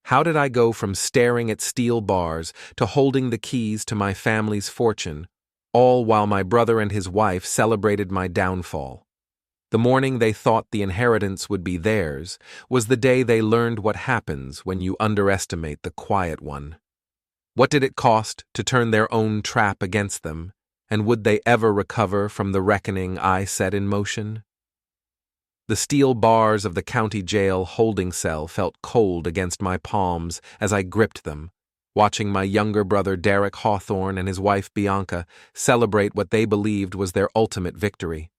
How did I go from staring at steel bars to holding the keys to my family's fortune, all while my brother and his wife celebrated my downfall? The morning they thought the inheritance would be theirs was the day they learned what happens when you underestimate the quiet one. What did it cost to turn their own trap against them, and would they ever recover from the reckoning I set in motion? The steel bars of the county jail holding cell felt cold against my palms as I gripped them, watching my younger brother Derek Hawthorne and his wife Bianca celebrate what they believed was their ultimate victory.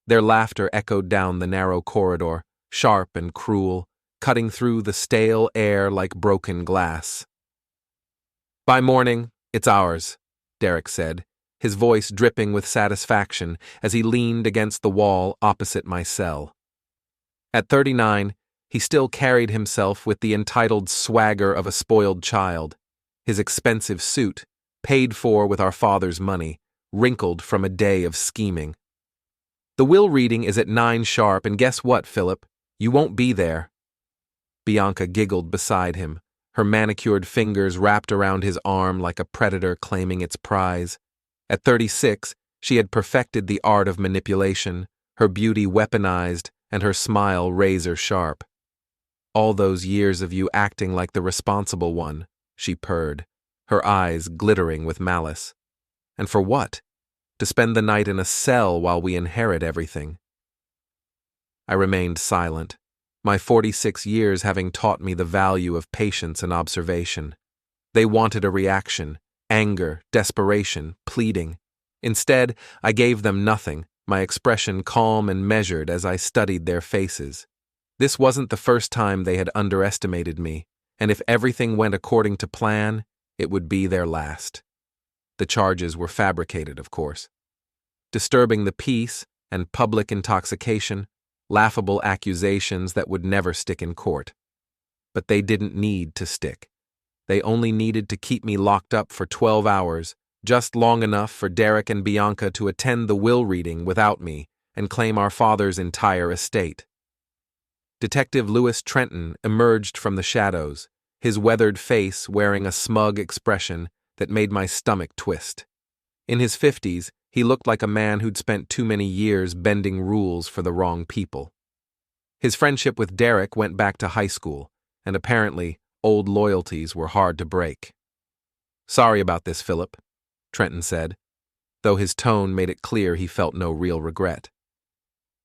Their laughter echoed down the narrow corridor, sharp and cruel, cutting through the stale air like broken glass. "By morning, it's ours," Derek said, his voice dripping with satisfaction as he leaned against the wall opposite my cell. At 39, he still carried himself with the entitled swagger of a spoiled child, his expensive suit, paid for with our father's money, wrinkled from a day of scheming. "The will reading is at 9 sharp, and guess what, Philip? You won't be there." Bianca giggled beside him, her manicured fingers wrapped around his arm like a predator claiming its prize. At 36, she had perfected the art of manipulation, her beauty weaponized and her smile razor-sharp. "All those years of you acting like the responsible one," she purred, her eyes glittering with malice. "And for what? To spend the night in a cell while we inherit everything." I remained silent, my 46 years having taught me the value of patience and observation. They wanted a reaction, anger, desperation, pleading. Instead, I gave them nothing, my expression calm and measured as I studied their faces. This wasn't the first time they had underestimated me, and if everything went according to plan, it would be their last. The charges were fabricated, of course. Disturbing the peace and public intoxication, laughable accusations that would never stick in court. But they didn't need to stick. They only needed to keep me locked up for 12 hours, just long enough for Derek and Bianca to attend the will reading without me and claim our father's entire estate. Detective Lewis Trenton emerged from the shadows, his weathered face wearing a smug expression that made my stomach twist. In his 50s, he looked like a man who'd spent too many years bending rules for the wrong people. His friendship with Derek went back to high school, and apparently, old loyalties were hard to break. "Sorry about this, Philip," Trenton said, though his tone made it clear he felt no real regret.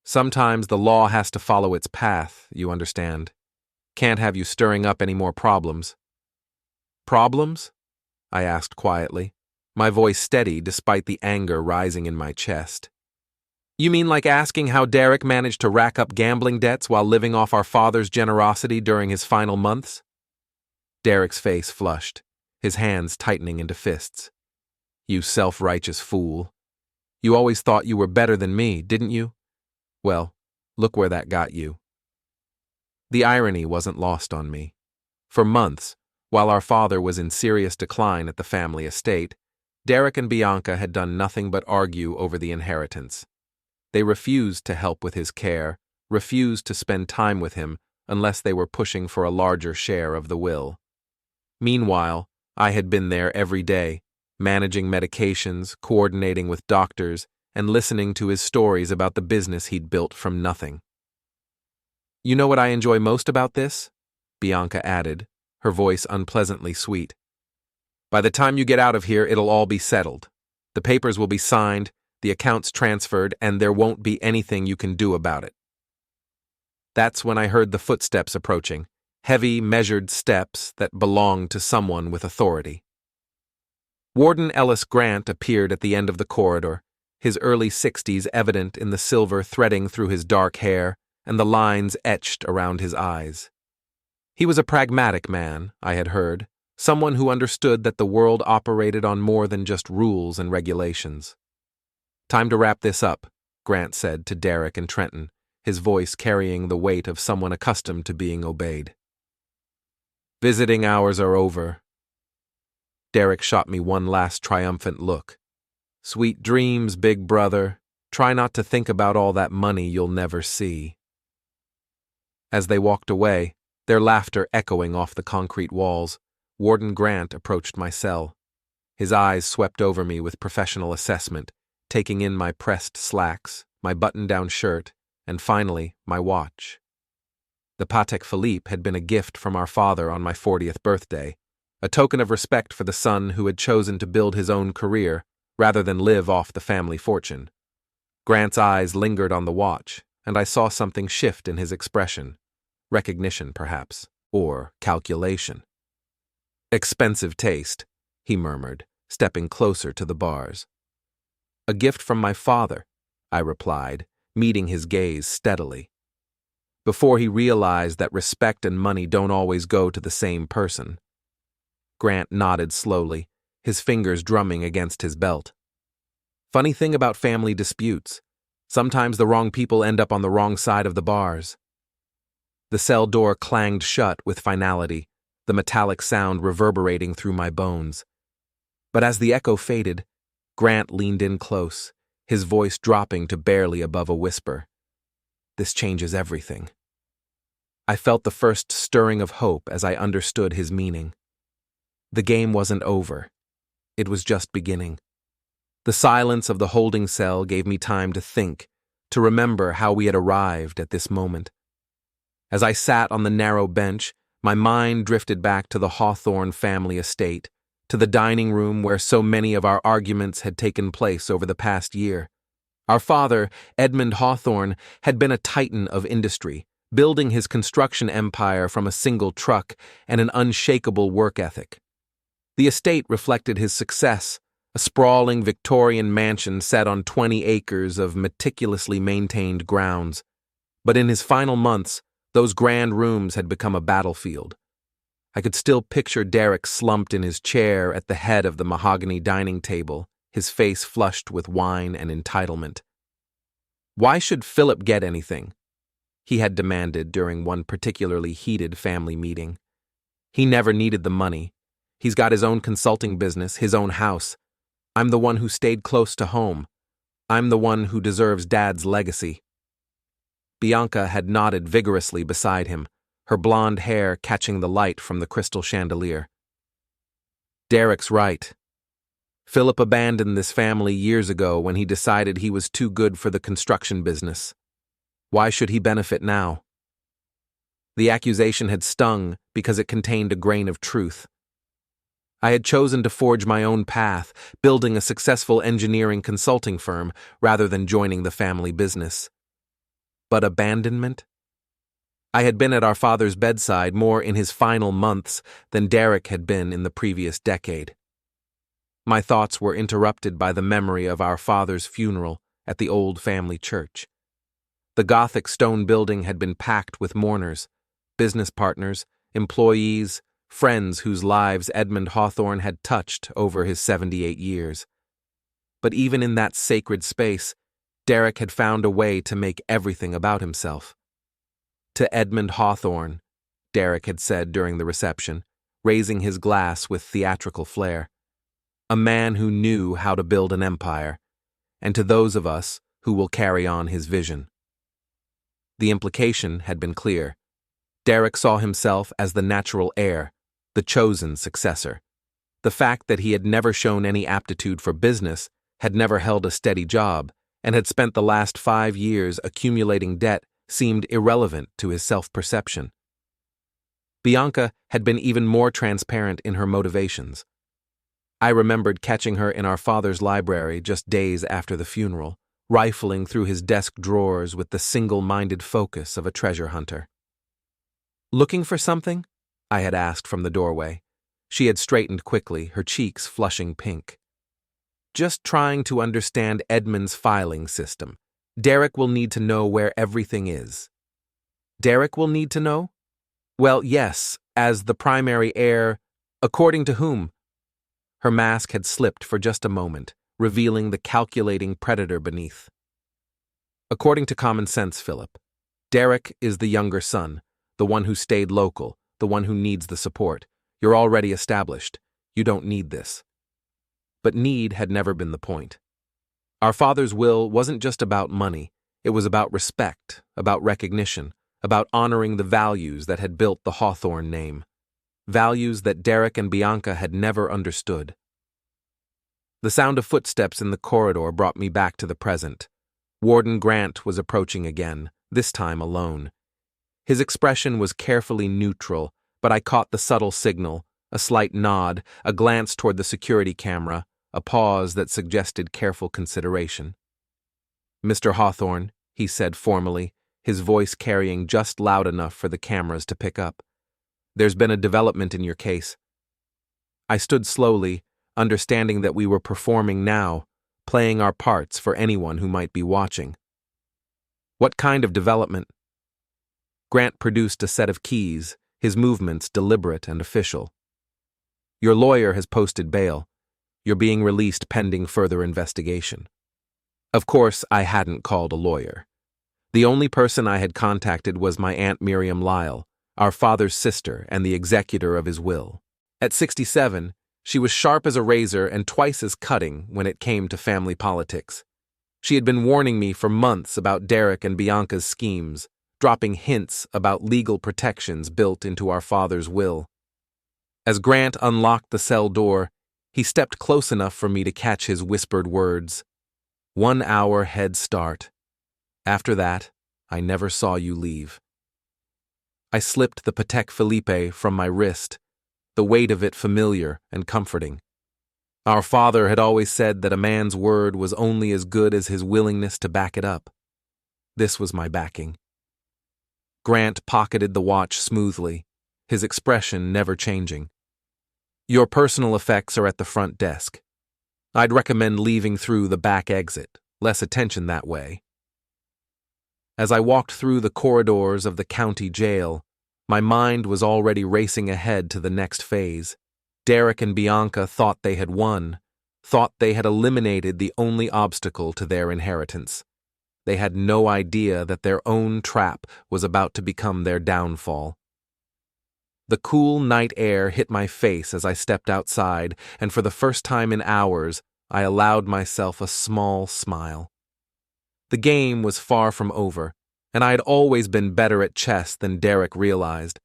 "Sometimes the law has to follow its path, you understand. Can't have you stirring up any more problems." "Problems?" I asked quietly, my voice steady despite the anger rising in my chest. "You mean like asking how Derek managed to rack up gambling debts while living off our father's generosity during his final months?" Derek's face flushed, his hands tightening into fists. "You self-righteous fool. You always thought you were better than me, didn't you? Well, look where that got you." The irony wasn't lost on me. For months, while our father was in serious decline at the family estate, Derek and Bianca had done nothing but argue over the inheritance. They refused to help with his care, refused to spend time with him unless they were pushing for a larger share of the will. Meanwhile, I had been there every day, managing medications, coordinating with doctors, and listening to his stories about the business he'd built from nothing. "You know what I enjoy most about this?" Bianca added, her voice unpleasantly sweet. "By the time you get out of here, it'll all be settled. The papers will be signed, the accounts transferred, and there won't be anything you can do about it." That's when I heard the footsteps approaching, heavy, measured steps that belonged to someone with authority. Warden Ellis Grant appeared at the end of the corridor, his early 60s evident in the silver threading through his dark hair and the lines etched around his eyes. He was a pragmatic man, I had heard, someone who understood that the world operated on more than just rules and regulations. "Time to wrap this up," Grant said to Derek and Trenton, his voice carrying the weight of someone accustomed to being obeyed. "Visiting hours are over." Derek shot me one last triumphant look. "Sweet dreams, big brother. Try not to think about all that money you'll never see." As they walked away, their laughter echoing off the concrete walls. Warden Grant approached my cell. His eyes swept over me with professional assessment, taking in my pressed slacks, my button-down shirt, and finally, my watch. The Patek Philippe had been a gift from our father on my 40th birthday, a token of respect for the son who had chosen to build his own career rather than live off the family fortune. Grant's eyes lingered on the watch, and I saw something shift in his expression. Recognition, perhaps, or calculation. "Expensive taste," he murmured, stepping closer to the bars. "A gift from my father," I replied, meeting his gaze steadily. Before he realized that respect and money don't always go to the same person. Grant nodded slowly, his fingers drumming against his belt. "Funny thing about family disputes. Sometimes the wrong people end up on the wrong side of the bars." The cell door clanged shut with finality, the metallic sound reverberating through my bones. But as the echo faded, Grant leaned in close, his voice dropping to barely above a whisper. "This changes everything." I felt the first stirring of hope as I understood his meaning. The game wasn't over. It was just beginning. The silence of the holding cell gave me time to think, to remember how we had arrived at this moment. As I sat on the narrow bench, my mind drifted back to the Hawthorne family estate, to the dining room where so many of our arguments had taken place over the past year. Our father, Edmund Hawthorne, had been a titan of industry, building his construction empire from a single truck and an unshakable work ethic. The estate reflected his success, a sprawling Victorian mansion set on 20 acres of meticulously maintained grounds. But in his final months, those grand rooms had become a battlefield. I could still picture Derek slumped in his chair at the head of the mahogany dining table, his face flushed with wine and entitlement. "Why should Philip get anything?" he had demanded during one particularly heated family meeting. "He never needed the money. He's got his own consulting business, his own house. I'm the one who stayed close to home. I'm the one who deserves Dad's legacy." Bianca had nodded vigorously beside him, her blonde hair catching the light from the crystal chandelier. "Derek's right. Philip abandoned this family years ago when he decided he was too good for the construction business. Why should he benefit now?" The accusation had stung because it contained a grain of truth. I had chosen to forge my own path, building a successful engineering consulting firm rather than joining the family business. But abandonment? I had been at our father's bedside more in his final months than Derek had been in the previous decade. My thoughts were interrupted by the memory of our father's funeral at the old family church. The Gothic stone building had been packed with mourners, business partners, employees, friends whose lives Edmund Hawthorne had touched over his 78 years. But even in that sacred space, Derek had found a way to make everything about himself. "To Edmund Hawthorne," Derek had said during the reception, raising his glass with theatrical flair. "A man who knew how to build an empire, and to those of us who will carry on his vision." The implication had been clear. Derek saw himself as the natural heir, the chosen successor. The fact that he had never shown any aptitude for business, had never held a steady job, and had spent the last 5 years accumulating debt seemed irrelevant to his self-perception. Bianca had been even more transparent in her motivations. I remembered catching her in our father's library just days after the funeral, rifling through his desk drawers with the single-minded focus of a treasure hunter. "Looking for something?" I had asked from the doorway. She had straightened quickly, her cheeks flushing pink. "Just trying to understand Edmund's filing system. Derek will need to know where everything is." "Derek will need to know?" "Well, yes, as the primary heir, according to whom?" Her mask had slipped for just a moment, revealing the calculating predator beneath. "According to common sense, Philip. Derek is the younger son, the one who stayed local, the one who needs the support. You're already established. You don't need this." But need had never been the point. Our father's will wasn't just about money, it was about respect, about recognition, about honoring the values that had built the Hawthorne name, values that Derek and Bianca had never understood. The sound of footsteps in the corridor brought me back to the present. Warden Grant was approaching again, this time alone. His expression was carefully neutral, but I caught the subtle signal, a slight nod, a glance toward the security camera, a pause that suggested careful consideration. "Mr. Hawthorne," he said formally, his voice carrying just loud enough for the cameras to pick up. "There's been a development in your case." I stood slowly, understanding that we were performing now, playing our parts for anyone who might be watching. "What kind of development?" Grant produced a set of keys, his movements deliberate and official. "Your lawyer has posted bail. You're being released pending further investigation." Of course, I hadn't called a lawyer. The only person I had contacted was my Aunt Miriam Lyle, our father's sister and the executor of his will. At 67, she was sharp as a razor and twice as cutting when it came to family politics. She had been warning me for months about Derek and Bianca's schemes, dropping hints about legal protections built into our father's will. As Grant unlocked the cell door, he stepped close enough for me to catch his whispered words. 1 hour head start. After that, I never saw you leave." I slipped the Patek Philippe from my wrist, the weight of it familiar and comforting. Our father had always said that a man's word was only as good as his willingness to back it up. This was my backing. Grant pocketed the watch smoothly, his expression never changing. "Your personal effects are at the front desk. I'd recommend leaving through the back exit, less attention that way." As I walked through the corridors of the county jail, my mind was already racing ahead to the next phase. Derek and Bianca thought they had won, thought they had eliminated the only obstacle to their inheritance. They had no idea that their own trap was about to become their downfall. The cool night air hit my face as I stepped outside, and for the first time in hours, I allowed myself a small smile. The game was far from over, and I had always been better at chess than Derek realized.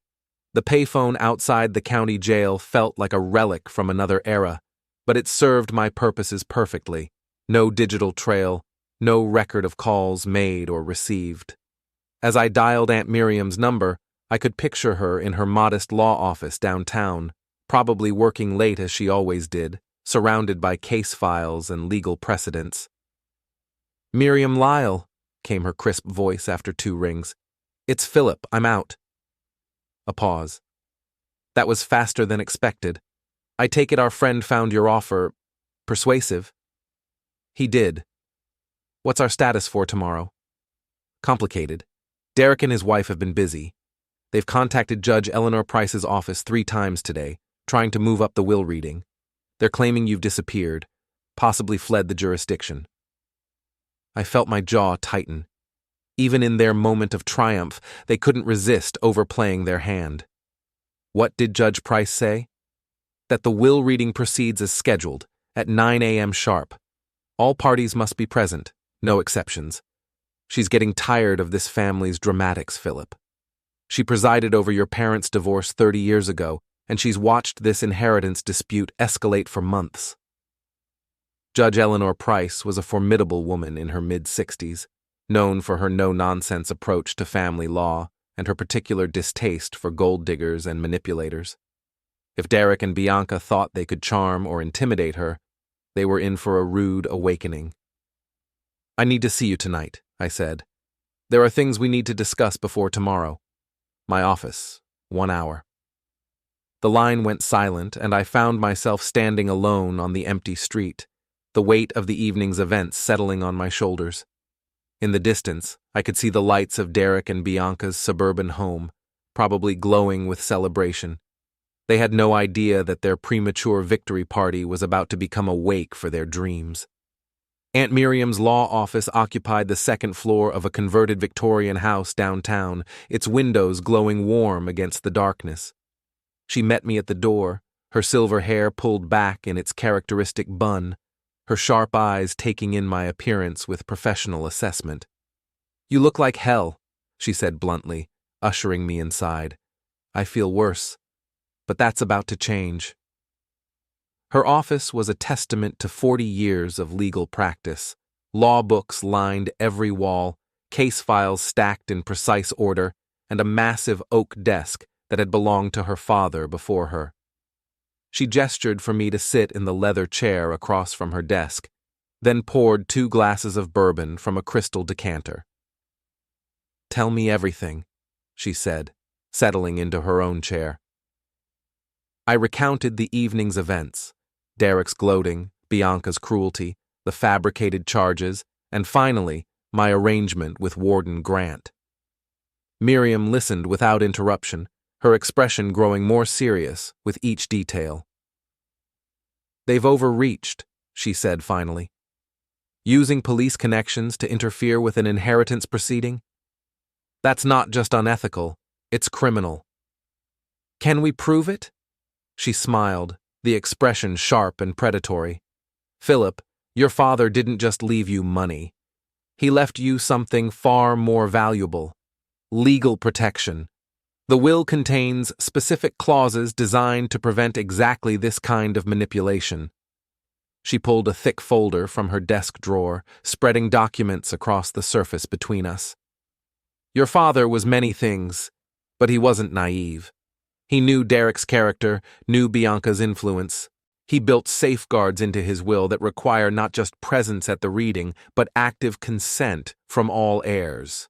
The payphone outside the county jail felt like a relic from another era, but it served my purposes perfectly. No digital trail, no record of calls made or received. As I dialed Aunt Miriam's number, I could picture her in her modest law office downtown, probably working late as she always did, surrounded by case files and legal precedents. "Miriam Lyle," came her crisp voice after 2 rings. "It's Philip, I'm out." A pause. "That was faster than expected. I take it our friend found your offer persuasive?" "He did. What's our status for tomorrow?" "Complicated. Derek and his wife have been busy. They've contacted Judge Eleanor Price's office 3 times today, trying to move up the will reading. They're claiming you've disappeared, possibly fled the jurisdiction." I felt my jaw tighten. Even in their moment of triumph, they couldn't resist overplaying their hand. What did Judge Price say? That the will reading proceeds as scheduled, at 9 a.m. sharp. All parties must be present, no exceptions. She's getting tired of this family's dramatics, Philip. She presided over your parents' divorce 30 years ago, and she's watched this inheritance dispute escalate for months. Judge Eleanor Price was a formidable woman in her mid-60s, known for her no-nonsense approach to family law and her particular distaste for gold diggers and manipulators. If Derek and Bianca thought they could charm or intimidate her, they were in for a rude awakening. "I need to see you tonight," I said. "There are things we need to discuss before tomorrow." "My office, 1 hour." The line went silent, and I found myself standing alone on the empty street, the weight of the evening's events settling on my shoulders. In the distance, I could see the lights of Derek and Bianca's suburban home, probably glowing with celebration. They had no idea that their premature victory party was about to become a wake for their dreams. Aunt Miriam's law office occupied the 2nd floor of a converted Victorian house downtown, its windows glowing warm against the darkness. She met me at the door, her silver hair pulled back in its characteristic bun, her sharp eyes taking in my appearance with professional assessment. "You look like hell," she said bluntly, ushering me inside. I feel worse, but that's about to change. Her office was a testament to 40 years of legal practice. Law books lined every wall, case files stacked in precise order, and a massive oak desk that had belonged to her father before her. She gestured for me to sit in the leather chair across from her desk, then poured 2 glasses of bourbon from a crystal decanter. "Tell me everything," she said, settling into her own chair. I recounted the evening's events, Derek's gloating, Bianca's cruelty, the fabricated charges, and finally, my arrangement with Warden Grant. Miriam listened without interruption, her expression growing more serious with each detail. "They've overreached," she said finally. "Using police connections to interfere with an inheritance proceeding? That's not just unethical, it's criminal." "Can we prove it?" She smiled, the expression sharp and predatory. "Philip, your father didn't just leave you money. He left you something far more valuable: legal protection. The will contains specific clauses designed to prevent exactly this kind of manipulation." She pulled a thick folder from her desk drawer, spreading documents across the surface between us. "Your father was many things, but he wasn't naive. He knew Derek's character, knew Bianca's influence. He built safeguards into his will that require not just presence at the reading, but active consent from all heirs."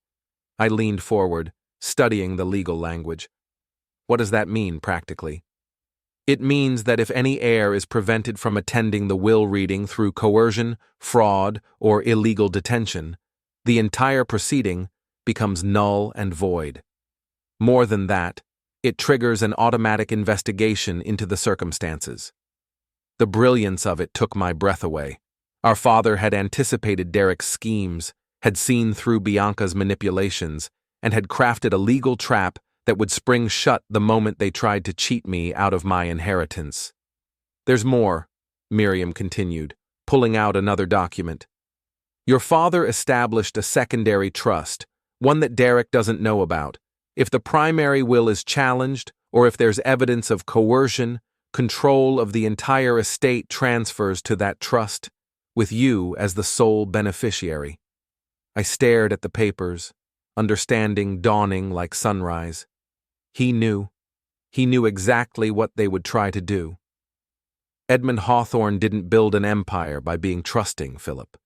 I leaned forward, studying the legal language. "What does that mean, practically?" "It means that if any heir is prevented from attending the will reading through coercion, fraud, or illegal detention, the entire proceeding becomes null and void. More than that, it triggers an automatic investigation into the circumstances." The brilliance of it took my breath away. Our father had anticipated Derek's schemes, had seen through Bianca's manipulations, and had crafted a legal trap that would spring shut the moment they tried to cheat me out of my inheritance. "There's more," Miriam continued, pulling out another document. "Your father established a secondary trust, one that Derek doesn't know about. If the primary will is challenged, or if there's evidence of coercion, control of the entire estate transfers to that trust, with you as the sole beneficiary." I stared at the papers, understanding dawning like sunrise. He knew. He knew exactly what they would try to do. Edmund Hawthorne didn't build an empire by being trusting, Philip.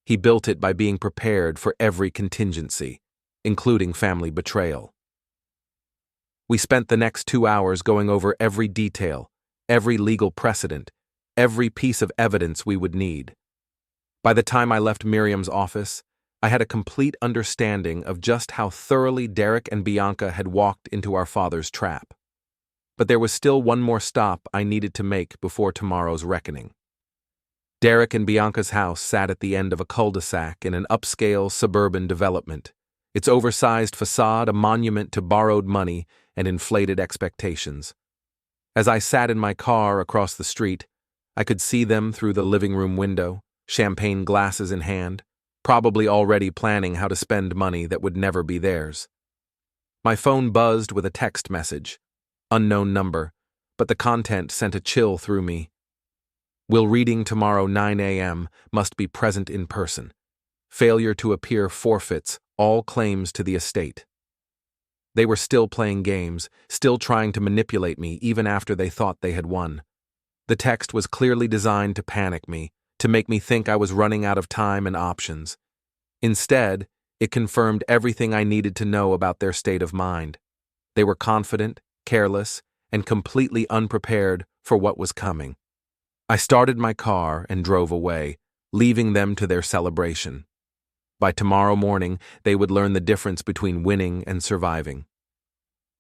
He built it by being prepared for every contingency, including family betrayal. We spent the next 2 hours going over every detail, every legal precedent, every piece of evidence we would need. By the time I left Miriam's office, I had a complete understanding of just how thoroughly Derek and Bianca had walked into our father's trap. But there was still one more stop I needed to make before tomorrow's reckoning. Derek and Bianca's house sat at the end of a cul-de-sac in an upscale suburban development, its oversized facade a monument to borrowed money and inflated expectations. As I sat in my car across the street, I could see them through the living room window, champagne glasses in hand, probably already planning how to spend money that would never be theirs. My phone buzzed with a text message. Unknown number, but the content sent a chill through me. "Will reading tomorrow 9 a.m. must be present in person. Failure to appear forfeits all claims to the estate." They were still playing games, still trying to manipulate me even after they thought they had won. The text was clearly designed to panic me, to make me think I was running out of time and options. Instead, it confirmed everything I needed to know about their state of mind. They were confident, careless, and completely unprepared for what was coming. I started my car and drove away, leaving them to their celebration. By tomorrow morning, they would learn the difference between winning and surviving.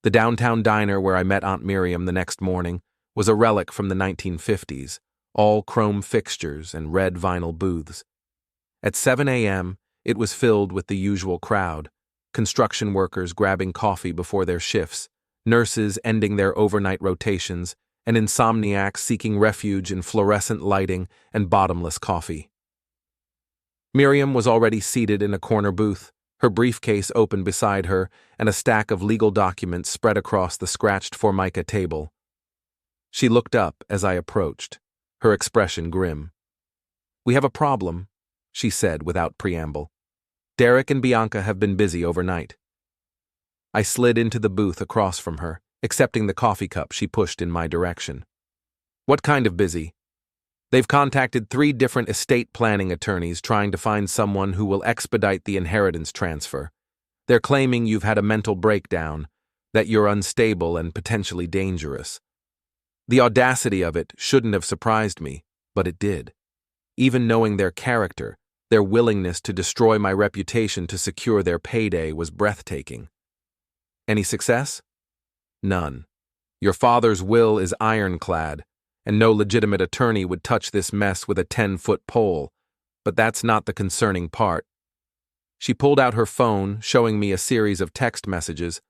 The downtown diner where I met Aunt Miriam the next morning was a relic from the 1950s, all chrome fixtures and red vinyl booths. At 7 a.m., it was filled with the usual crowd, construction workers grabbing coffee before their shifts, nurses ending their overnight rotations, and insomniacs seeking refuge in fluorescent lighting and bottomless coffee. Miriam was already seated in a corner booth, her briefcase open beside her, and a stack of legal documents spread across the scratched formica table. She looked up as I approached, her expression grim. "We have a problem," she said without preamble. "Derek and Bianca have been busy overnight." I slid into the booth across from her, accepting the coffee cup she pushed in my direction. "What kind of busy?" "They've contacted 3 different estate planning attorneys trying to find someone who will expedite the inheritance transfer. They're claiming you've had a mental breakdown, that you're unstable and potentially dangerous." The audacity of it shouldn't have surprised me, but it did. Even knowing their character, their willingness to destroy my reputation to secure their payday was breathtaking. "Any success?" "None. Your father's will is ironclad, and no legitimate attorney would touch this mess with a 10-foot pole, but that's not the concerning part." She pulled out her phone, showing me a series of text messages.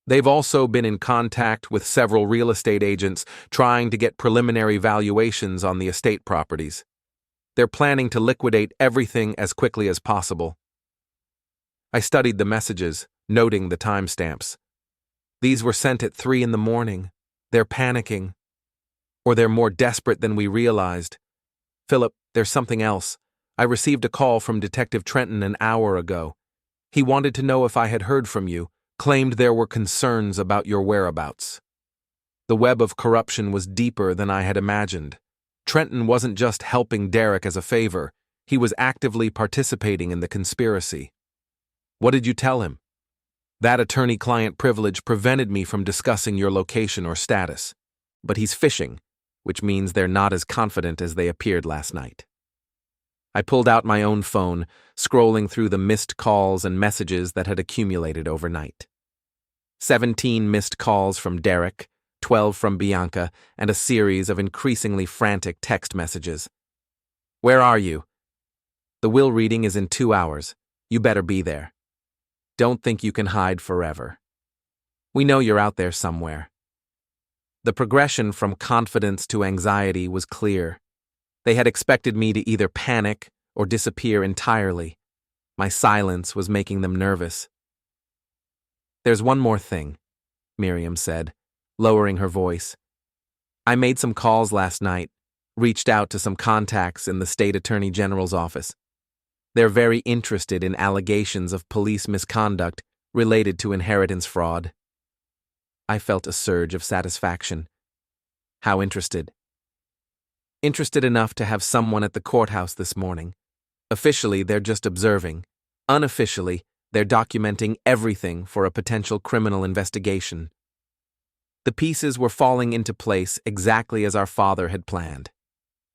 "They've also been in contact with several real estate agents trying to get preliminary valuations on the estate properties. They're planning to liquidate everything as quickly as possible." I studied the messages, noting the timestamps. These were sent at 3 in the morning. They're panicking. Or they're more desperate than we realized. "Philip, there's something else. I received a call from Detective Trenton an hour ago. He wanted to know if I had heard from you, claimed there were concerns about your whereabouts." The web of corruption was deeper than I had imagined. Trenton wasn't just helping Derek as a favor, he was actively participating in the conspiracy. "What did you tell him?" "That attorney-client privilege prevented me from discussing your location or status. But he's fishing, which means they're not as confident as they appeared last night." I pulled out my own phone, scrolling through the missed calls and messages that had accumulated overnight. 17 missed calls from Derek, 12 from Bianca, and a series of increasingly frantic text messages. "Where are you?" "The will reading is in 2 hours. You better be there. Don't think you can hide forever. We know you're out there somewhere." The progression from confidence to anxiety was clear. They had expected me to either panic or disappear entirely. My silence was making them nervous. "There's one more thing," Miriam said, lowering her voice. "I made some calls last night, reached out to some contacts in the state attorney general's office. They're very interested in allegations of police misconduct related to inheritance fraud." I felt a surge of satisfaction. "How interested?" "Interested enough to have someone at the courthouse this morning. Officially, they're just observing. Unofficially, they're documenting everything for a potential criminal investigation." The pieces were falling into place exactly as our father had planned.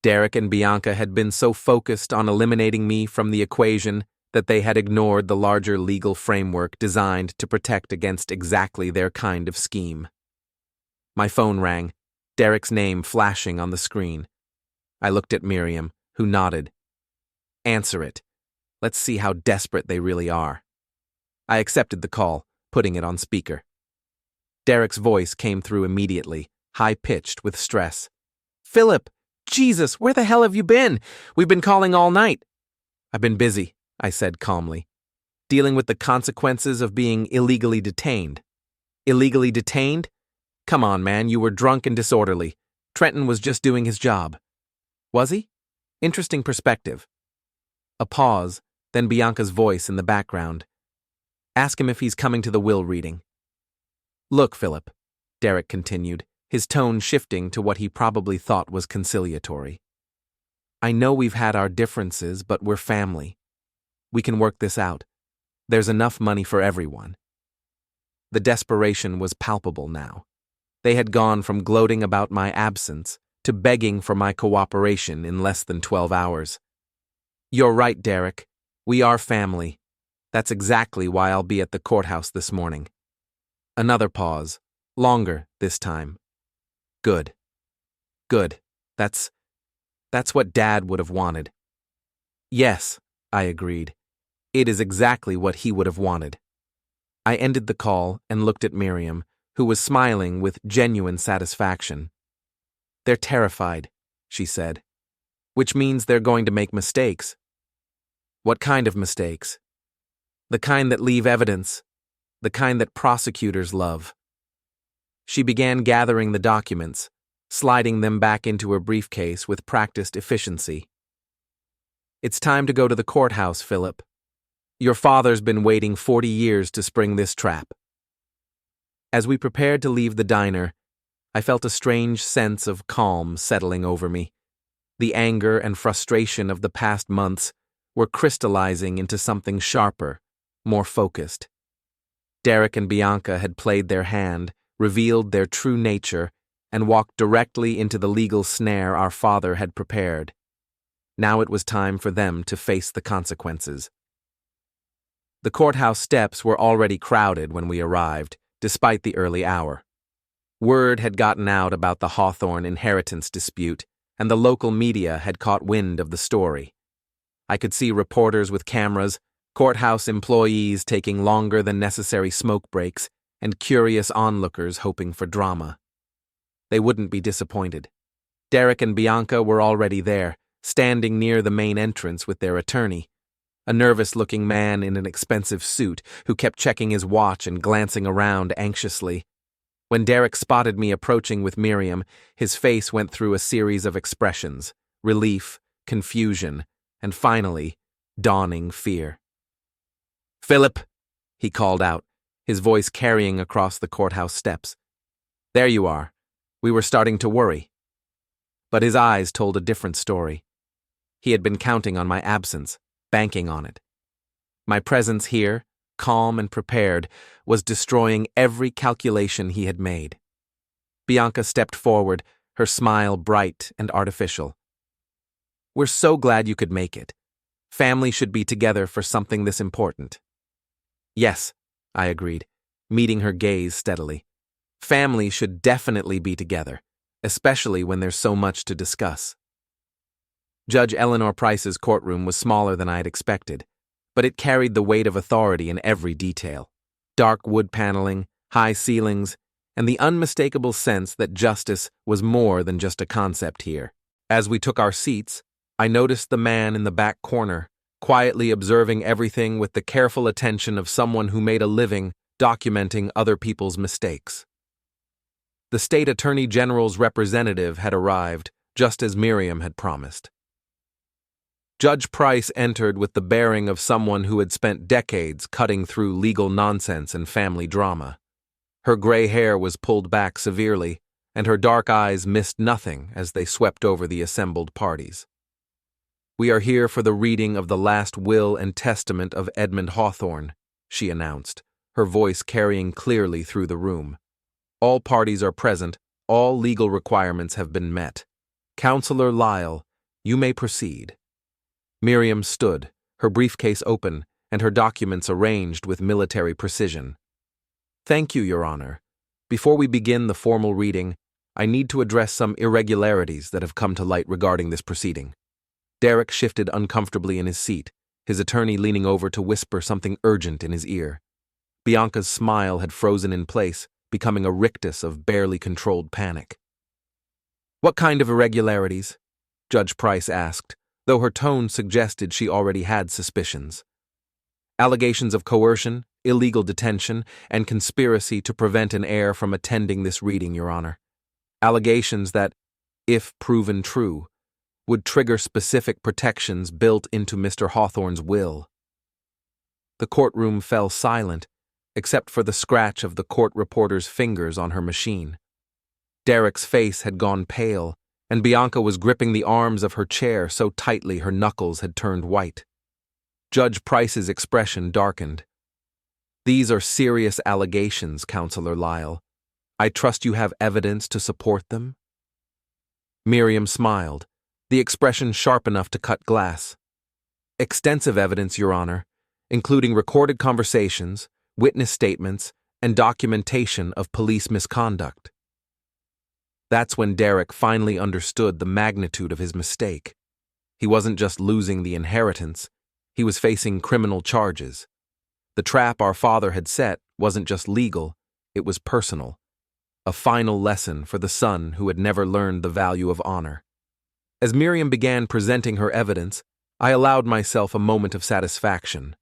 Derek and Bianca had been so focused on eliminating me from the equation that they had ignored the larger legal framework designed to protect against exactly their kind of scheme. My phone rang, Derek's name flashing on the screen. I looked at Miriam, who nodded. "Answer it. Let's see how desperate they really are." I accepted the call, putting it on speaker. Derek's voice came through immediately, high-pitched with stress. "Philip! Jesus, where the hell have you been? We've been calling all night." "I've been busy," I said calmly, "dealing with the consequences of being illegally detained." "Illegally detained? Come on, man, you were drunk and disorderly. Trenton was just doing his job." "Was he? Interesting perspective." A pause, then Bianca's voice in the background. "Ask him if he's coming to the will reading." "Look, Philip," Derek continued, his tone shifting to what he probably thought was conciliatory. "I know we've had our differences, but we're family. We can work this out. There's enough money for everyone." The desperation was palpable now. They had gone from gloating about my absence to begging for my cooperation in less than 12 hours. "You're right, Derek. We are family. That's exactly why I'll be at the courthouse this morning." Another pause. Longer, this time. Good. Good. That's what Dad would have wanted." "Yes," I agreed. "It is exactly what he would have wanted." I ended the call and looked at Miriam, who was smiling with genuine satisfaction. "They're terrified," she said. "Which means they're going to make mistakes." "What kind of mistakes?" The kind that leave evidence, the kind that prosecutors love. She began gathering the documents, sliding them back into her briefcase with practiced efficiency. It's time to go to the courthouse, Philip. Your father's been waiting 40 years to spring this trap. As we prepared to leave the diner, I felt a strange sense of calm settling over me. The anger and frustration of the past months were crystallizing into something sharper, more focused. Derek and Bianca had played their hand, revealed their true nature, and walked directly into the legal snare our father had prepared. Now it was time for them to face the consequences. The courthouse steps were already crowded when we arrived, despite the early hour. Word had gotten out about the Hawthorne inheritance dispute, and the local media had caught wind of the story. I could see reporters with cameras, courthouse employees taking longer than necessary smoke breaks, and curious onlookers hoping for drama. They wouldn't be disappointed. Derek and Bianca were already there, standing near the main entrance with their attorney, a nervous-looking man in an expensive suit who kept checking his watch and glancing around anxiously. When Derek spotted me approaching with Miriam, his face went through a series of expressions: relief, confusion, and finally, dawning fear. "Philip," he called out, his voice carrying across the courthouse steps. "There you are. We were starting to worry." But his eyes told a different story. He had been counting on my absence, banking on it. My presence here, calm and prepared, was destroying every calculation he had made. Bianca stepped forward, her smile bright and artificial. "We're so glad you could make it. Family should be together for something this important." "Yes," I agreed, meeting her gaze steadily. "Family should definitely be together, especially when there's so much to discuss." Judge Eleanor Price's courtroom was smaller than I had expected, but it carried the weight of authority in every detail. Dark wood paneling, high ceilings, and the unmistakable sense that justice was more than just a concept here. As we took our seats, I noticed the man in the back corner, quietly observing everything with the careful attention of someone who made a living documenting other people's mistakes. The state attorney general's representative had arrived, just as Miriam had promised. Judge Price entered with the bearing of someone who had spent decades cutting through legal nonsense and family drama. Her gray hair was pulled back severely, and her dark eyes missed nothing as they swept over the assembled parties. "We are here for the reading of the last will and testament of Edmund Hawthorne," she announced, her voice carrying clearly through the room. "All parties are present, all legal requirements have been met. Counselor Lyle, you may proceed." Miriam stood, her briefcase open, and her documents arranged with military precision. "Thank you, Your Honor. Before we begin the formal reading, I need to address some irregularities that have come to light regarding this proceeding." Derek shifted uncomfortably in his seat, his attorney leaning over to whisper something urgent in his ear. Bianca's smile had frozen in place, becoming a rictus of barely controlled panic. "What kind of irregularities?" Judge Price asked, though her tone suggested she already had suspicions. "Allegations of coercion, illegal detention, and conspiracy to prevent an heir from attending this reading, Your Honor. Allegations that, if proven true, would trigger specific protections built into Mr. Hawthorne's will." The courtroom fell silent, except for the scratch of the court reporter's fingers on her machine. Derek's face had gone pale, and Bianca was gripping the arms of her chair so tightly her knuckles had turned white. Judge Price's expression darkened. "These are serious allegations, Counselor Lyle. I trust you have evidence to support them?" Miriam smiled, the expression sharp enough to cut glass. "Extensive evidence, Your Honor, including recorded conversations, witness statements, and documentation of police misconduct." That's when Derek finally understood the magnitude of his mistake. He wasn't just losing the inheritance, he was facing criminal charges. The trap our father had set wasn't just legal, it was personal. A final lesson for the son who had never learned the value of honor. As Miriam began presenting her evidence, I allowed myself a moment of satisfaction.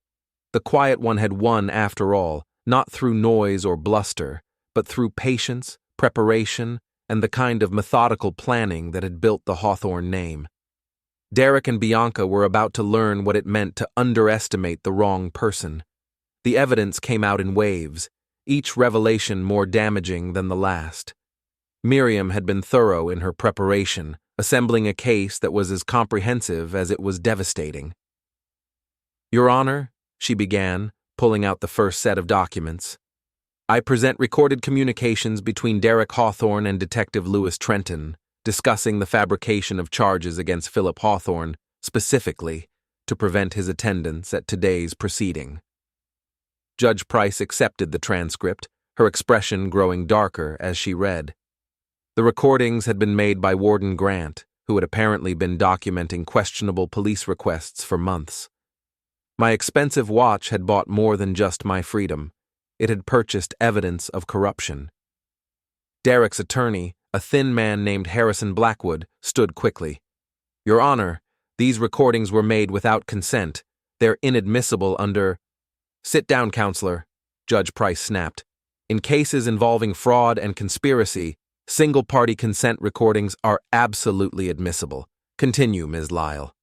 The quiet one had won after all, not through noise or bluster, but through patience, preparation, and the kind of methodical planning that had built the Hawthorne name. Derek and Bianca were about to learn what it meant to underestimate the wrong person. The evidence came out in waves, each revelation more damaging than the last. Miriam had been thorough in her preparation, assembling a case that was as comprehensive as it was devastating. "Your Honor," she began, pulling out the first set of documents, "I present recorded communications between Derek Hawthorne and Detective Lewis Trenton, discussing the fabrication of charges against Philip Hawthorne, specifically to prevent his attendance at today's proceeding." Judge Price accepted the transcript, her expression growing darker as she read. The recordings had been made by Warden Grant, who had apparently been documenting questionable police requests for months. My expensive watch had bought more than just my freedom. It had purchased evidence of corruption. Derek's attorney, a thin man named Harrison Blackwood, stood quickly. "Your Honor, these recordings were made without consent. They're inadmissible under—" "Sit down, Counselor," Judge Price snapped. "In cases involving fraud and conspiracy, single-party consent recordings are absolutely admissible. Continue, Ms. Lyle."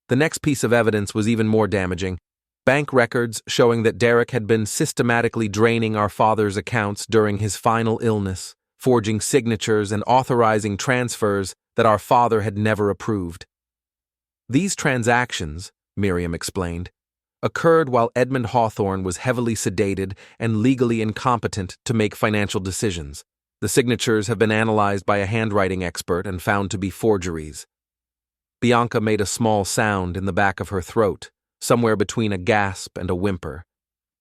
The next piece of evidence was even more damaging. Bank records showing that Derek had been systematically draining our father's accounts during his final illness, forging signatures and authorizing transfers that our father had never approved. These transactions, Miriam explained, occurred while Edmund Hawthorne was heavily sedated and legally incompetent to make financial decisions. The signatures have been analyzed by a handwriting expert and found to be forgeries. Bianca made a small sound in the back of her throat, somewhere between a gasp and a whimper.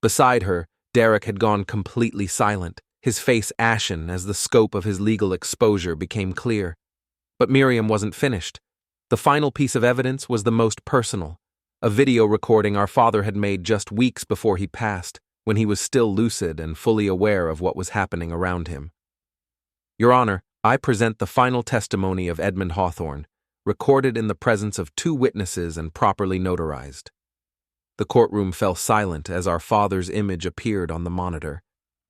Beside her, Derek had gone completely silent, his face ashen as the scope of his legal exposure became clear. But Miriam wasn't finished. The final piece of evidence was the most personal, a video recording our father had made just weeks before he passed, when he was still lucid and fully aware of what was happening around him. "Your Honor, I present the final testimony of Edmund Hawthorne, recorded in the presence of 2 witnesses and properly notarized." The courtroom fell silent as our father's image appeared on the monitor.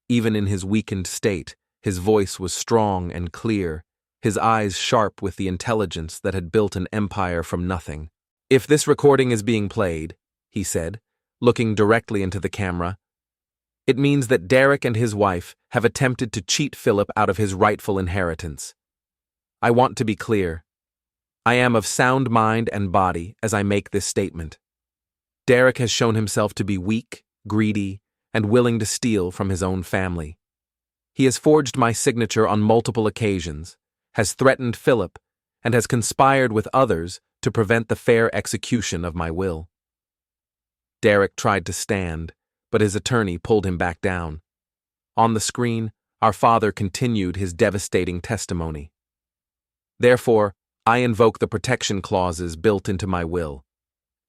Even in his weakened state, his voice was strong and clear, his eyes sharp with the intelligence that had built an empire from nothing. "If this recording is being played," he said, looking directly into the camera, "it means that Derek and his wife have attempted to cheat Philip out of his rightful inheritance. I want to be clear. I am of sound mind and body as I make this statement. Derek has shown himself to be weak, greedy, and willing to steal from his own family. He has forged my signature on multiple occasions, has threatened Philip, and has conspired with others to prevent the fair execution of my will." Derek tried to stand, but his attorney pulled him back down. On the screen, our father continued his devastating testimony. "Therefore, I invoke the protection clauses built into my will.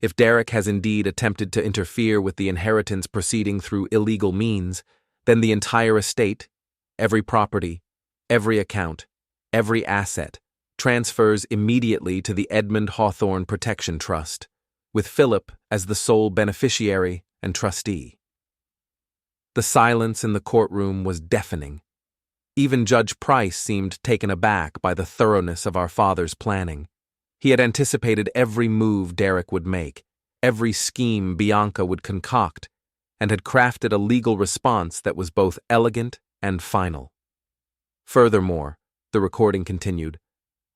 If Derek has indeed attempted to interfere with the inheritance proceeding through illegal means, then the entire estate, every property, every account, every asset, transfers immediately to the Edmund Hawthorne Protection Trust, with Philip as the sole beneficiary and trustee." The silence in the courtroom was deafening. Even Judge Price seemed taken aback by the thoroughness of our father's planning. He had anticipated every move Derek would make, every scheme Bianca would concoct, and had crafted a legal response that was both elegant and final. "Furthermore," the recording continued,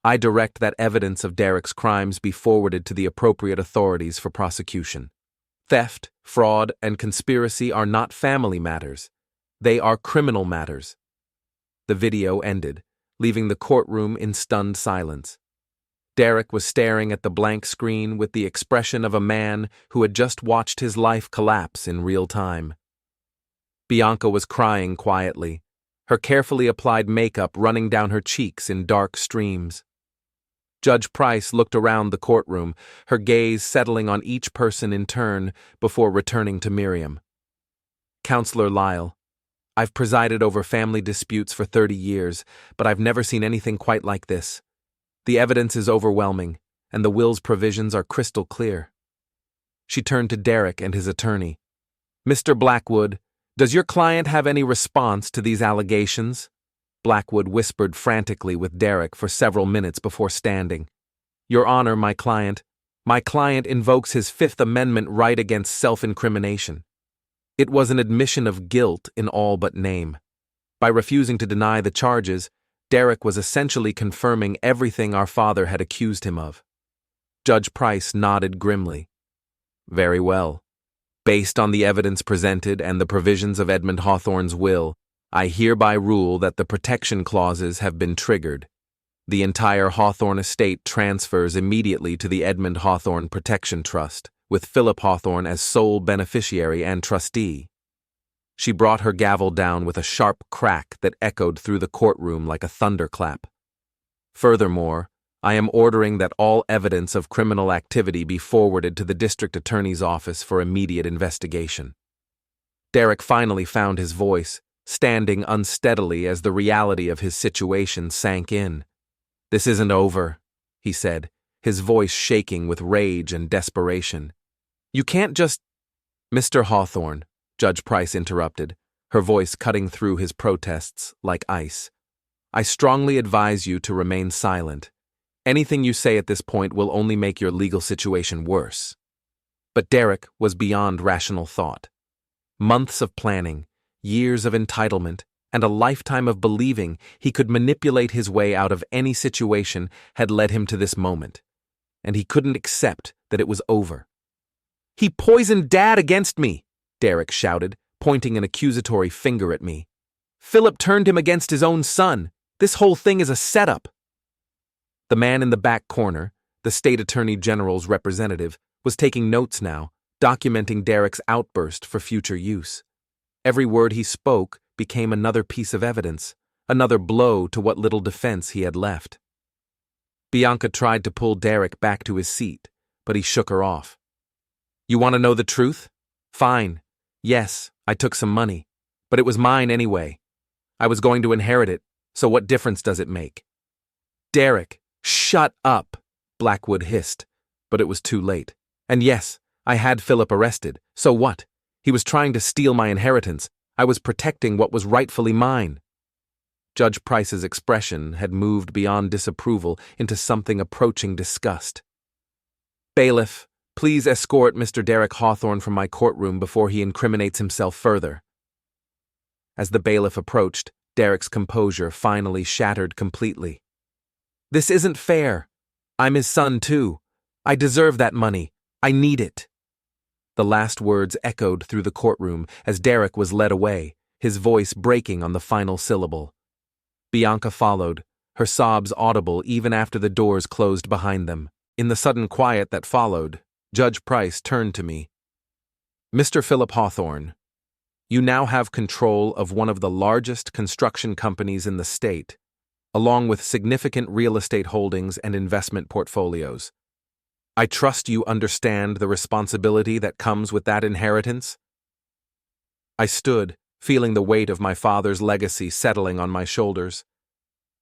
"I direct that evidence of Derek's crimes be forwarded to the appropriate authorities for prosecution. Theft, fraud, and conspiracy are not family matters. They are criminal matters." The video ended, leaving the courtroom in stunned silence. Derek was staring at the blank screen with the expression of a man who had just watched his life collapse in real time. Bianca was crying quietly, her carefully applied makeup running down her cheeks in dark streams. Judge Price looked around the courtroom, her gaze settling on each person in turn before returning to Miriam. "Counselor Lyle, I've presided over family disputes for 30 years, but I've never seen anything quite like this. The evidence is overwhelming, and the will's provisions are crystal clear." She turned to Derek and his attorney. "Mr. Blackwood, does your client have any response to these allegations?" Blackwood whispered frantically with Derek for several minutes before standing. "Your Honor, my client invokes his Fifth Amendment right against self-incrimination. It was an admission of guilt in all but name. By refusing to deny the charges, Derek was essentially confirming everything our father had accused him of." Judge Price nodded grimly. "Very well. Based on the evidence presented and the provisions of Edmund Hawthorne's will, I hereby rule that the protection clauses have been triggered. The entire Hawthorne estate transfers immediately to the Edmund Hawthorne Protection Trust, with Philip Hawthorne as sole beneficiary and trustee." She brought her gavel down with a sharp crack that echoed through the courtroom like a thunderclap. "Furthermore, I am ordering that all evidence of criminal activity be forwarded to the district attorney's office for immediate investigation." Derek finally found his voice, standing unsteadily as the reality of his situation sank in. "This isn't over," he said, his voice shaking with rage and desperation. "You can't just—" "Mr. Hawthorne," Judge Price interrupted, her voice cutting through his protests like ice. "I strongly advise you to remain silent. Anything you say at this point will only make your legal situation worse." But Derek was beyond rational thought. Months of planning, years of entitlement, and a lifetime of believing he could manipulate his way out of any situation had led him to this moment, and he couldn't accept that it was over. "He poisoned Dad against me," Derek shouted, pointing an accusatory finger at me. "Philip turned him against his own son. This whole thing is a setup." The man in the back corner, the state attorney general's representative, was taking notes now, documenting Derek's outburst for future use. Every word he spoke became another piece of evidence, another blow to what little defense he had left. Bianca tried to pull Derek back to his seat, but he shook her off. "You want to know the truth? Fine. Yes, I took some money, but it was mine anyway. I was going to inherit it, so what difference does it make?" "Derek, shut up," Blackwood hissed, but it was too late. "And yes, I had Philip arrested, so what? He was trying to steal my inheritance. I was protecting what was rightfully mine." Judge Price's expression had moved beyond disapproval into something approaching disgust. "Bailiff, please escort Mr. Derek Hawthorne from my courtroom before he incriminates himself further." As the bailiff approached, Derek's composure finally shattered completely. "This isn't fair. I'm his son, too. I deserve that money. I need it." The last words echoed through the courtroom as Derek was led away, his voice breaking on the final syllable. Bianca followed, her sobs audible even after the doors closed behind them. In the sudden quiet that followed, Judge Price turned to me. "Mr. Philip Hawthorne, you now have control of one of the largest construction companies in the state, along with significant real estate holdings and investment portfolios. I trust you understand the responsibility that comes with that inheritance?" I stood, feeling the weight of my father's legacy settling on my shoulders.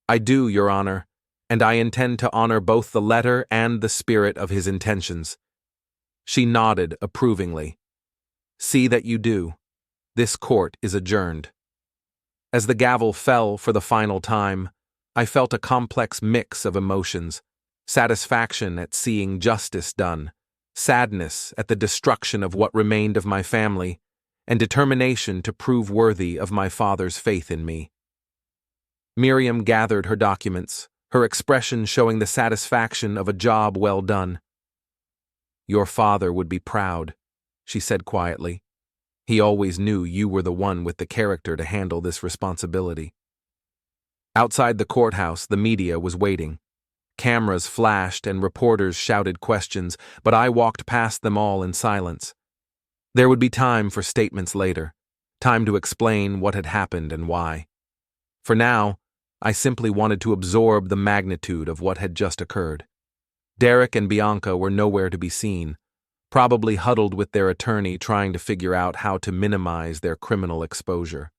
"I do, Your Honor, and I intend to honor both the letter and the spirit of his intentions." She nodded approvingly. "See that you do. This court is adjourned." As the gavel fell for the final time, I felt a complex mix of emotions: satisfaction at seeing justice done, sadness at the destruction of what remained of my family, and determination to prove worthy of my father's faith in me. Miriam gathered her documents, her expression showing the satisfaction of a job well done. "Your father would be proud," she said quietly. "He always knew you were the one with the character to handle this responsibility." Outside the courthouse, the media was waiting. Cameras flashed and reporters shouted questions, but I walked past them all in silence. There would be time for statements later, time to explain what had happened and why. For now, I simply wanted to absorb the magnitude of what had just occurred. Derek and Bianca were nowhere to be seen, probably huddled with their attorney trying to figure out how to minimize their criminal exposure.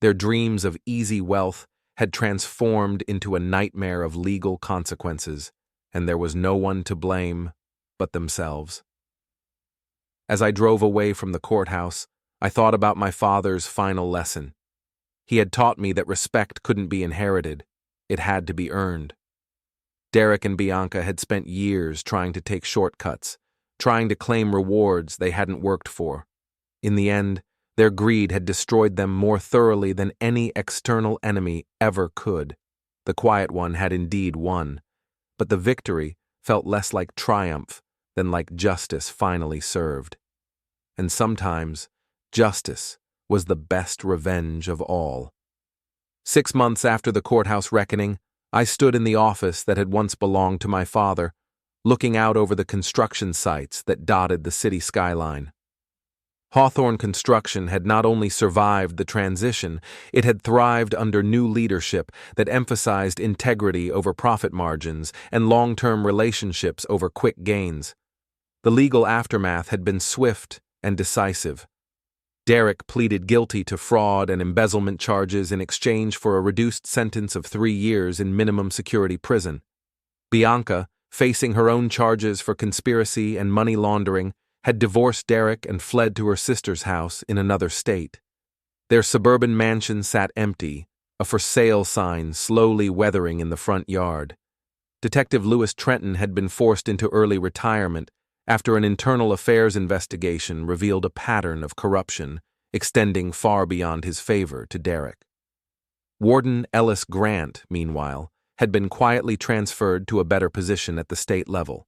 Their dreams of easy wealth had transformed into a nightmare of legal consequences, and there was no one to blame but themselves. As I drove away from the courthouse, I thought about my father's final lesson. He had taught me that respect couldn't be inherited, it had to be earned. Derek and Bianca had spent years trying to take shortcuts, trying to claim rewards they hadn't worked for. In the end, their greed had destroyed them more thoroughly than any external enemy ever could. The quiet one had indeed won, but the victory felt less like triumph than like justice finally served. And sometimes, justice was the best revenge of all. 6 months after the courthouse reckoning, I stood in the office that had once belonged to my father, looking out over the construction sites that dotted the city skyline. Hawthorne Construction had not only survived the transition, it had thrived under new leadership that emphasized integrity over profit margins and long-term relationships over quick gains. The legal aftermath had been swift and decisive. Derek pleaded guilty to fraud and embezzlement charges in exchange for a reduced sentence of 3 years in minimum security prison. Bianca, facing her own charges for conspiracy and money laundering, had divorced Derek and fled to her sister's house in another state. Their suburban mansion sat empty, a for sale sign slowly weathering in the front yard. Detective Lewis Trenton had been forced into early retirement after an internal affairs investigation revealed a pattern of corruption extending far beyond his favor to Derek. Warden Ellis Grant, meanwhile, had been quietly transferred to a better position at the state level.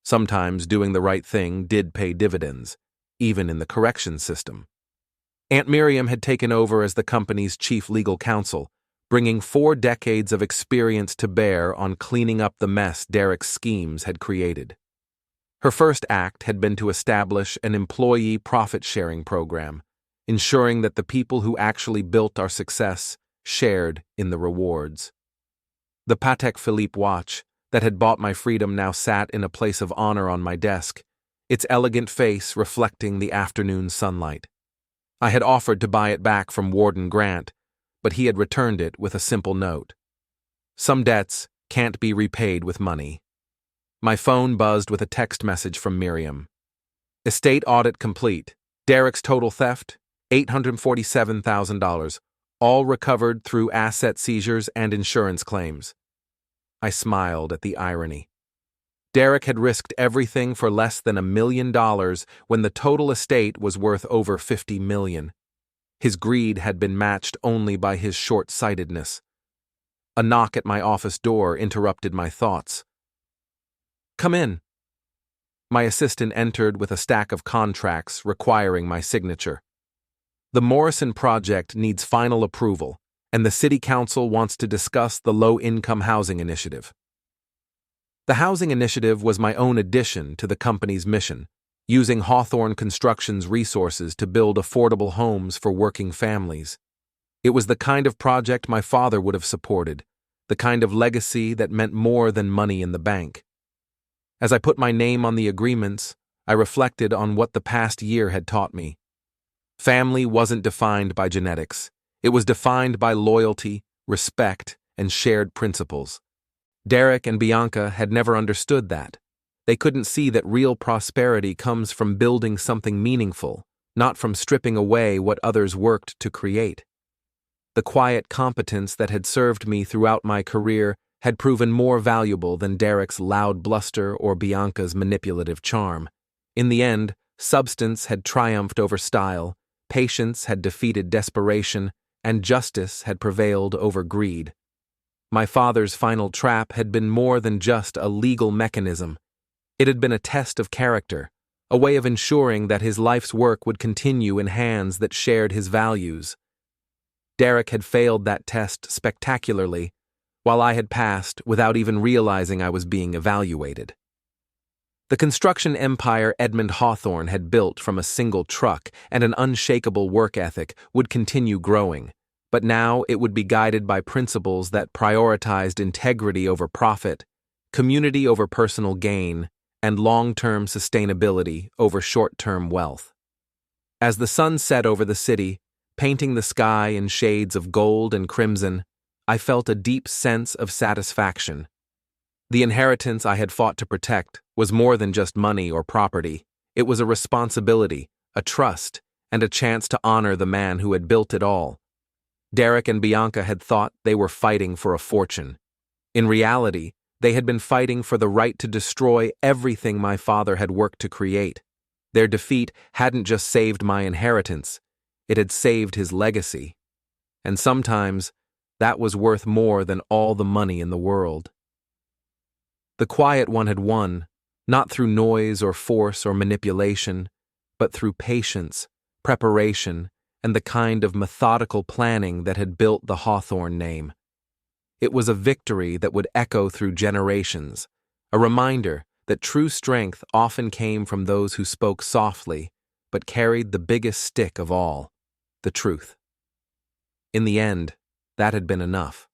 Sometimes doing the right thing did pay dividends, even in the corrections system. Aunt Miriam had taken over as the company's chief legal counsel, bringing 4 decades of experience to bear on cleaning up the mess Derek's schemes had created. Her first act had been to establish an employee profit-sharing program, ensuring that the people who actually built our success shared in the rewards. The Patek Philippe watch that had bought my freedom now sat in a place of honor on my desk, its elegant face reflecting the afternoon sunlight. I had offered to buy it back from Warden Grant, but he had returned it with a simple note. Some debts can't be repaid with money. My phone buzzed with a text message from Miriam. Estate audit complete. Derek's total theft, $847,000, all recovered through asset seizures and insurance claims. I smiled at the irony. Derek had risked everything for less than $1 million when the total estate was worth over $50 million. His greed had been matched only by his short-sightedness. A knock at my office door interrupted my thoughts. "Come in." My assistant entered with a stack of contracts requiring my signature. "The Morrison project needs final approval, and the City Council wants to discuss the Low-Income Housing Initiative." The Housing Initiative was my own addition to the company's mission, using Hawthorne Construction's resources to build affordable homes for working families. It was the kind of project my father would have supported, the kind of legacy that meant more than money in the bank. As I put my name on the agreements, I reflected on what the past year had taught me. Family wasn't defined by genetics. It was defined by loyalty, respect, and shared principles. Derek and Bianca had never understood that. They couldn't see that real prosperity comes from building something meaningful, not from stripping away what others worked to create. The quiet competence that had served me throughout my career had proven more valuable than Derek's loud bluster or Bianca's manipulative charm. In the end, substance had triumphed over style, patience had defeated desperation, and justice had prevailed over greed. My father's final trap had been more than just a legal mechanism. It had been a test of character, a way of ensuring that his life's work would continue in hands that shared his values. Derek had failed that test spectacularly, while I had passed without even realizing I was being evaluated. The construction empire Edmund Hawthorne had built from a single truck and an unshakable work ethic would continue growing, but now it would be guided by principles that prioritized integrity over profit, community over personal gain, and long-term sustainability over short-term wealth. As the sun set over the city, painting the sky in shades of gold and crimson, I felt a deep sense of satisfaction. The inheritance I had fought to protect was more than just money or property. It was a responsibility, a trust, and a chance to honor the man who had built it all. Derek and Bianca had thought they were fighting for a fortune. In reality, they had been fighting for the right to destroy everything my father had worked to create. Their defeat hadn't just saved my inheritance, it had saved his legacy. And sometimes, that was worth more than all the money in the world. The quiet one had won, not through noise or force or manipulation, but through patience, preparation, and the kind of methodical planning that had built the Hawthorne name. It was a victory that would echo through generations, a reminder that true strength often came from those who spoke softly but carried the biggest stick of all, the truth. In the end, that had been enough.